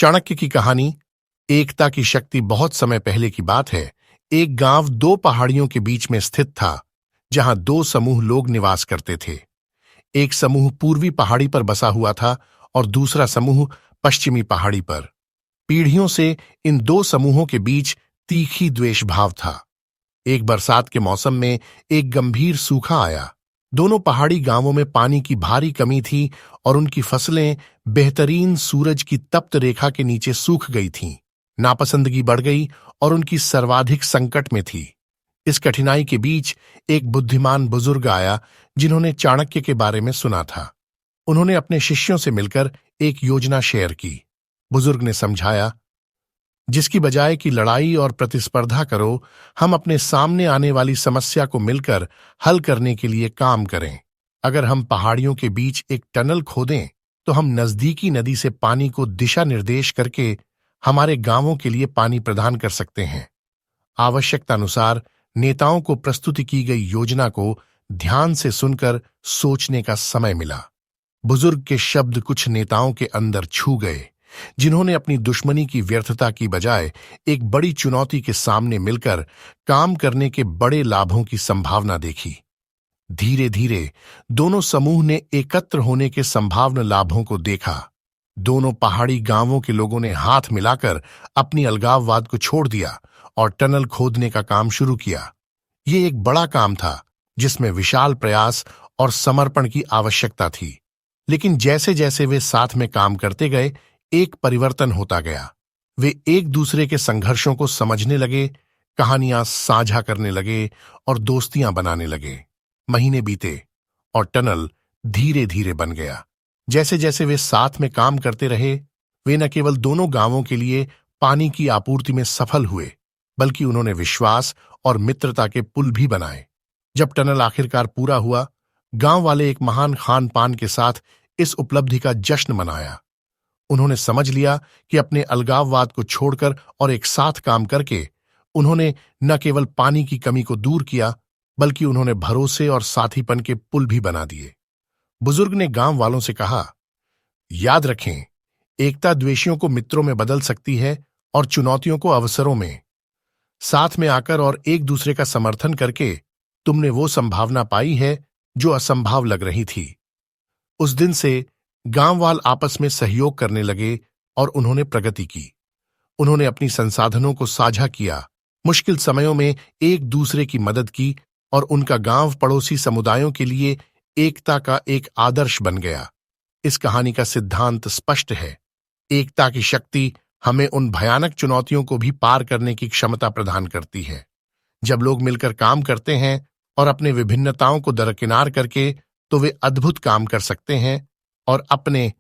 चाणक्य की कहानी। एकता की शक्ति। बहुत समय पहले की बात है। एक गांव दो पहाड़ियों के बीच में स्थित था, जहां दो समूह लोग निवास करते थे। एक समूह पूर्वी पहाड़ी पर बसा हुआ था और दूसरा समूह पश्चिमी पहाड़ी पर। पीढ़ियों से इन दो समूहों के बीच तीखी द्वेष भाव था। एक बरसात के मौसम में एक गंभीर सूखा आया। दोनों पहाड़ी गांवों में पानी की भारी कमी थी और उनकी फसलें बेहतरीन सूरज की तप्त रेखा के नीचे सूख गई थीं। नापसंदगी बढ़ गई और उनकी सर्वाधिक संकट में थी। इस कठिनाई के बीच एक बुद्धिमान बुजुर्ग आया, जिन्होंने चाणक्य के बारे में सुना था। उन्होंने अपने शिष्यों से मिलकर एक योजना शेयर की। बुजुर्ग ने समझाया, जिसकी बजाय कि लड़ाई और प्रतिस्पर्धा करो, हम अपने सामने आने वाली समस्या को मिलकर हल करने के लिए काम करें। अगर हम पहाड़ियों के बीच एक टनल खोदें, तो हम नजदीकी नदी से पानी को दिशा निर्देश करके हमारे गांवों के लिए पानी प्रदान कर सकते हैं। आवश्यकतानुसार नेताओं को प्रस्तुति की गई योजना को ध्यान से सुनकर सोचने का समय मिला। बुजुर्ग के शब्द कुछ नेताओं के अंदर छू गए, जिन्होंने अपनी दुश्मनी की व्यर्थता की बजाय एक बड़ी चुनौती के सामने मिलकर काम करने के बड़े लाभों की संभावना देखी। धीरे धीरे दोनों समूह ने एकत्र होने के संभावना लाभों को देखा। दोनों पहाड़ी गांवों के लोगों ने हाथ मिलाकर अपनी अलगाववाद को छोड़ दिया और टनल खोदने का काम शुरू किया। ये एक बड़ा काम था, जिसमें विशाल प्रयास और समर्पण की आवश्यकता थी। लेकिन जैसे जैसे वे साथ में काम करते गए, एक परिवर्तन होता गया। वे एक दूसरे के संघर्षों को समझने लगे, कहानियां साझा करने लगे और दोस्तियां बनाने लगे। महीने बीते और टनल धीरे धीरे बन गया। जैसे जैसे वे साथ में काम करते रहे, वे न केवल दोनों गांवों के लिए पानी की आपूर्ति में सफल हुए, बल्कि उन्होंने विश्वास और मित्रता के पुल भी बनाए। जब टनल आखिरकार पूरा हुआ, गांव वाले एक महान खान पान के साथ इस उपलब्धि का जश्न मनाया। उन्होंने समझ लिया कि अपने अलगाववाद को छोड़कर और एक साथ काम करके उन्होंने न केवल पानी की कमी को दूर किया, बल्कि उन्होंने भरोसे और साथीपन के पुल भी बना दिए। बुजुर्ग ने गांव वालों से कहा, याद रखें, एकता द्वेषियों को मित्रों में बदल सकती है और चुनौतियों को अवसरों में। साथ में आकर और एक दूसरे का समर्थन करके तुमने वो संभावना पाई है जो असंभव लग रही थी। उस दिन से गांववाल आपस में सहयोग करने लगे और उन्होंने प्रगति की। उन्होंने अपनी संसाधनों को साझा किया, मुश्किल समयों में एक दूसरे की मदद की और उनका गांव पड़ोसी समुदायों के लिए एकता का एक आदर्श बन गया। इस कहानी का सिद्धांत स्पष्ट है। एकता की शक्ति हमें उन भयानक चुनौतियों को भी पार करने की क्षमता प्रदान करती है। जब लोग मिलकर काम करते हैं और अपने विभिन्नताओं को दरकिनार करके, तो वे अद्भुत काम कर सकते हैं और अपने